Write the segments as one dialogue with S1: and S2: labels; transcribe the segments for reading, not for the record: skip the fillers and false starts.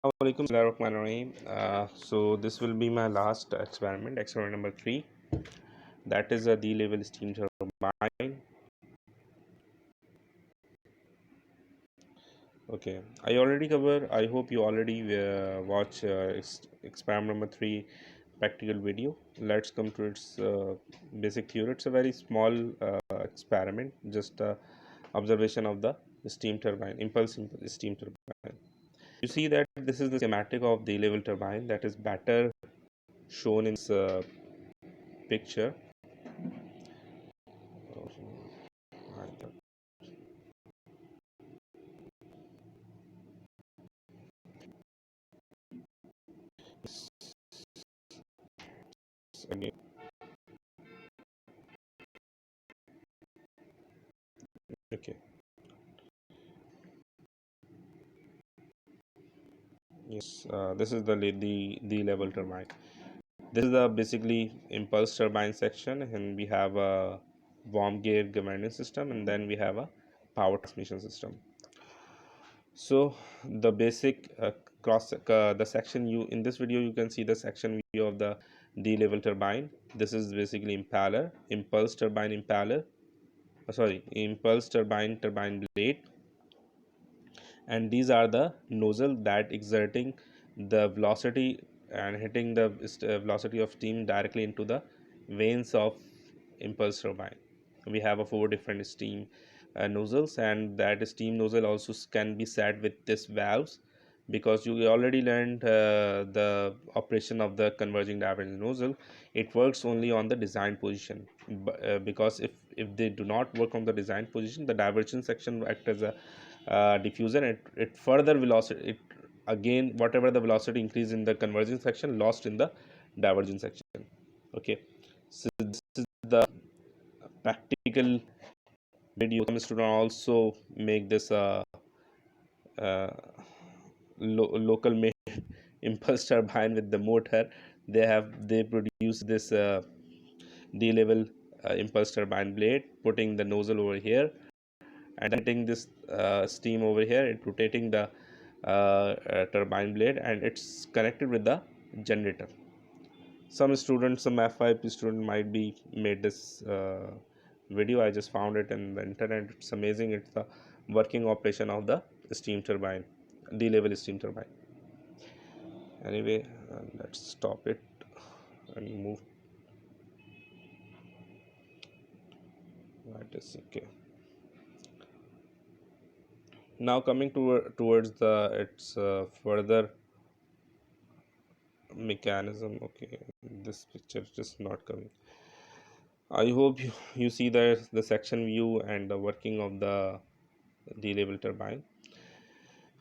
S1: Assalamualaikum. Bismillahirrahmanirrahim. So this will be my last experiment number 3. That is a D-level steam turbine. Okay, I already cover. I hope you already watch experiment number 3 practical video. Let's come to its basic theory. It's a very small experiment, just observation of the steam turbine, steam turbine. You see that this is the schematic of the level turbine that is better shown in this picture. Again, okay, yes, this is the level turbine. This is the basically impulse turbine section, and we have a warm gear governing system, and then we have a power transmission system. So the basic the section you in this video you can see the section view of the D level turbine. This is basically impeller, impulse turbine impeller. Impulse turbine blade, and these are the nozzle that exerting the velocity and hitting the velocity of steam directly into the vanes of impulse turbine. We have a 4 different steam nozzles, and that steam nozzle also can be set with this valves, because you already learned the operation of the converging diverging nozzle. It works only on the design position, because if they do not work on the design position, the divergence section act as a diffuser. It further velocity it again whatever the velocity increase in the converging section lost in the divergence section. Okay, so this is the practical video. Some student also make this uh, local made impulse turbine with the motor. They produce this D level impulse turbine blade, putting the nozzle over here and hitting this steam over here. It rotating the turbine blade, and it's connected with the generator. Some students, some F5 student might be made this video. I just found it in the internet. It's amazing. It's the working operation of the steam turbine, D level steam turbine. Anyway, let's stop it and move. That is okay. Now coming towards the its further mechanism. Okay, this picture is just not coming. I hope you see the section view and the working of the D level turbine.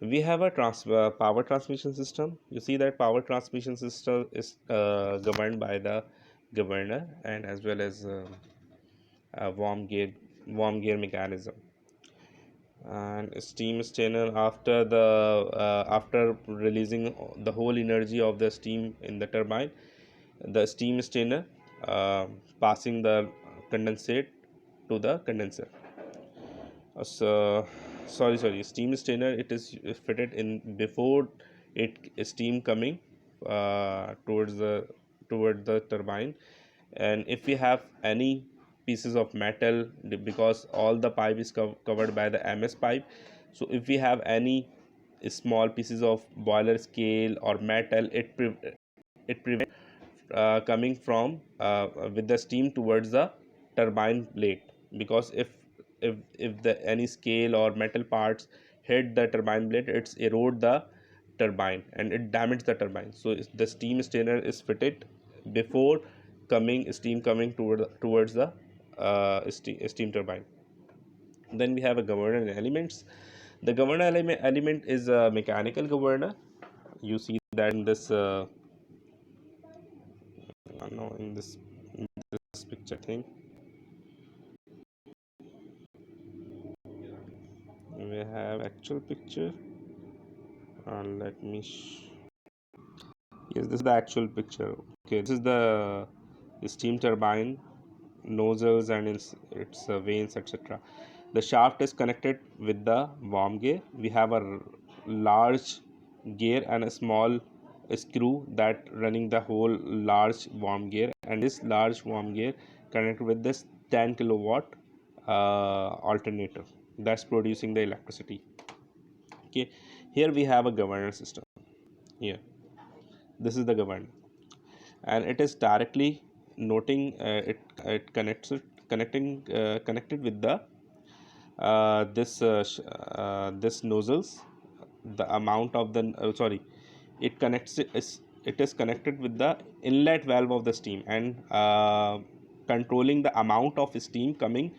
S1: We have a power transmission system. You see that power transmission system is governed by the governor, and as well as a warm gear mechanism, and steam stainer. After releasing the whole energy of the steam in the turbine, the steam stainer passing the condensate to the condenser. Sorry, steam stainer, it is fitted in before it steam coming towards the turbine. And if we have any pieces of metal, because all the pipe is covered by the MS pipe, so if we have any small pieces of boiler scale or metal, it prevents coming from with the steam towards the turbine blade. Because if the any scale or metal parts hit the turbine blade, it's erode the turbine and it damage the turbine. So the steam strainer is fitted before steam coming towards the steam turbine. Then we have a governor elements. The governor element is a mechanical governor. You see that in this no, in this picture thing. We have actual picture, and let me yes, this is the actual picture. Okay, this is the steam turbine nozzles and its vanes, etc. The shaft is connected with the warm gear. We have a large gear and a small screw that running the whole large worm gear, and this large worm gear connected with this 10 kilowatt alternator that's producing the electricity. Okay, here we have a governor system. Here, this is the governor, and it is directly noting it connected with the this nozzles, the amount of the sorry, it is connected with the inlet valve of the steam, and controlling the amount of steam coming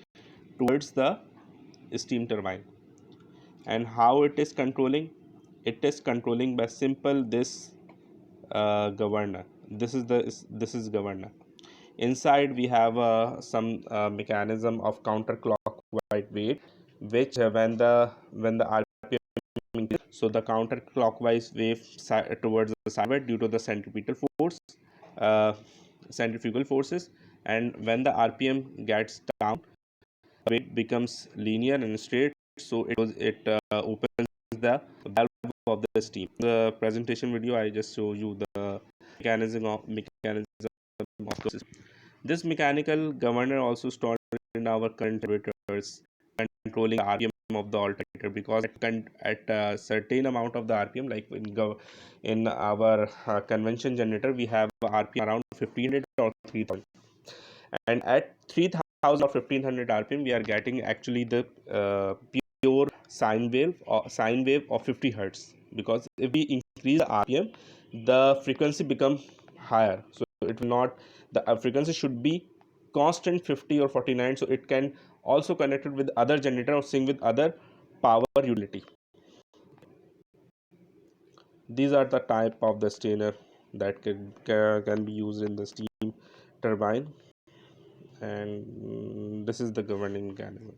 S1: towards the steam turbine. And how it is controlling? It is controlling by simple this governor. This is governor. Inside we have some mechanism of counterclockwise weight, which when the RPM increases, so the counterclockwise wave towards the sideward due to the uh, centrifugal forces, and when the RPM gets down, weight becomes linear and straight, so it opens the valve of the steam. The presentation video I just show you the mechanism of the system. This mechanical governor also stored in our current generators, controlling the RPM of the alternator, because at a certain amount of the RPM, like in our convention generator, we have RPM around 1500 or 3000, and at 3000 or 1500 RPM, we are getting actually the pure sine wave of 50 hertz. Because if we increase the RPM, the frequency become higher, so it will not, the frequency should be constant 50 or 49, so it can also connected with other generator or sync with other power utility. These are the type of the strainer that can be used in the steam turbine, and this is the governing mechanism.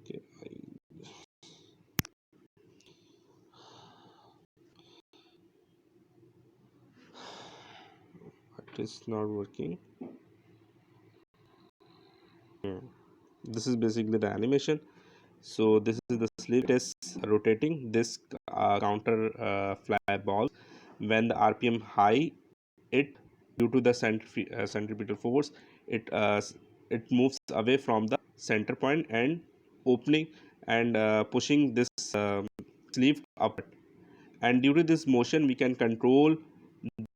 S1: Okay, it is not working. This is basically the animation. So this is the sleeve. It is rotating this counter fly ball. When the RPM high, it due to the centripetal force, it uh, it moves away from the center point and opening and pushing this sleeve up. And due to this motion, we can control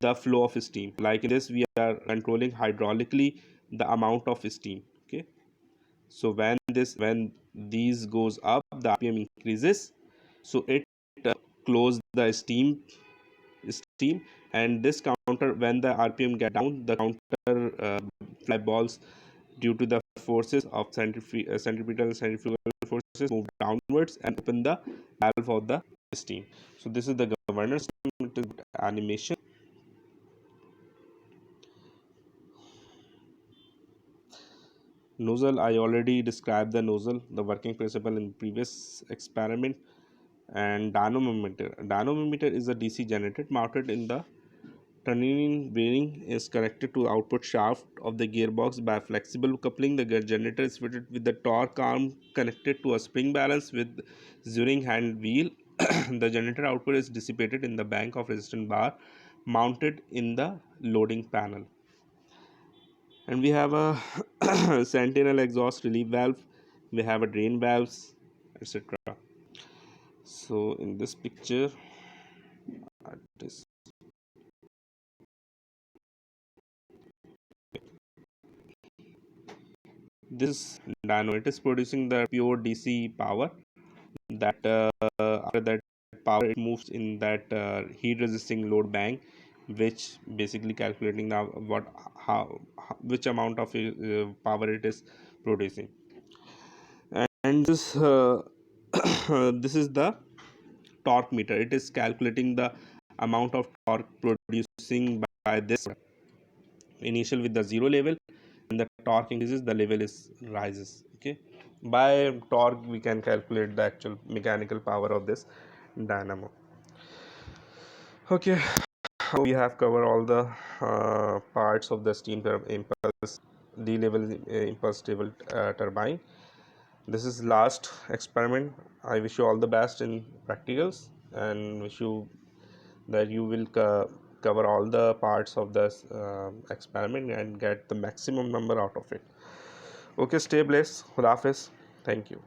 S1: the flow of steam. Like in this, we are controlling hydraulically the amount of steam. Okay, so when these goes up, the RPM increases, so it close the steam, and this counter, when the RPM get down, the counter fly balls, due to the forces of centripetal and centrifugal forces, move downwards and open the valve of the steam. So this is the governor system. It is animation. Nozzle, I already described the nozzle, the working principle in previous experiment. And dynamometer is a DC generator mounted in the turning bearing, is connected to output shaft of the gearbox by flexible coupling. The generator is fitted with the torque arm connected to a spring balance with zeroing hand wheel. The generator output is dissipated in the bank of resistance bar mounted in the loading panel. And we have a sentinel exhaust relief valve, we have a drain valves, etc. So in this picture, this this dyno, it is producing the pure DC power, that after that power it moves in that heat resisting load bank, which basically calculating the which amount of power it is producing. And this this is the torque meter. It is calculating the amount of torque producing by this initial with the zero level, and the torque increases, the level is rises. Okay, by torque we can calculate the actual mechanical power of this dynamo. Okay, we have covered all the parts of the steam impulse D level impulse stable turbine. This is last experiment. I wish you all the best in practicals and wish you that you will cover all the parts of this experiment and get the maximum number out of it. Okay, stay blessed. Khudafis. Thank you.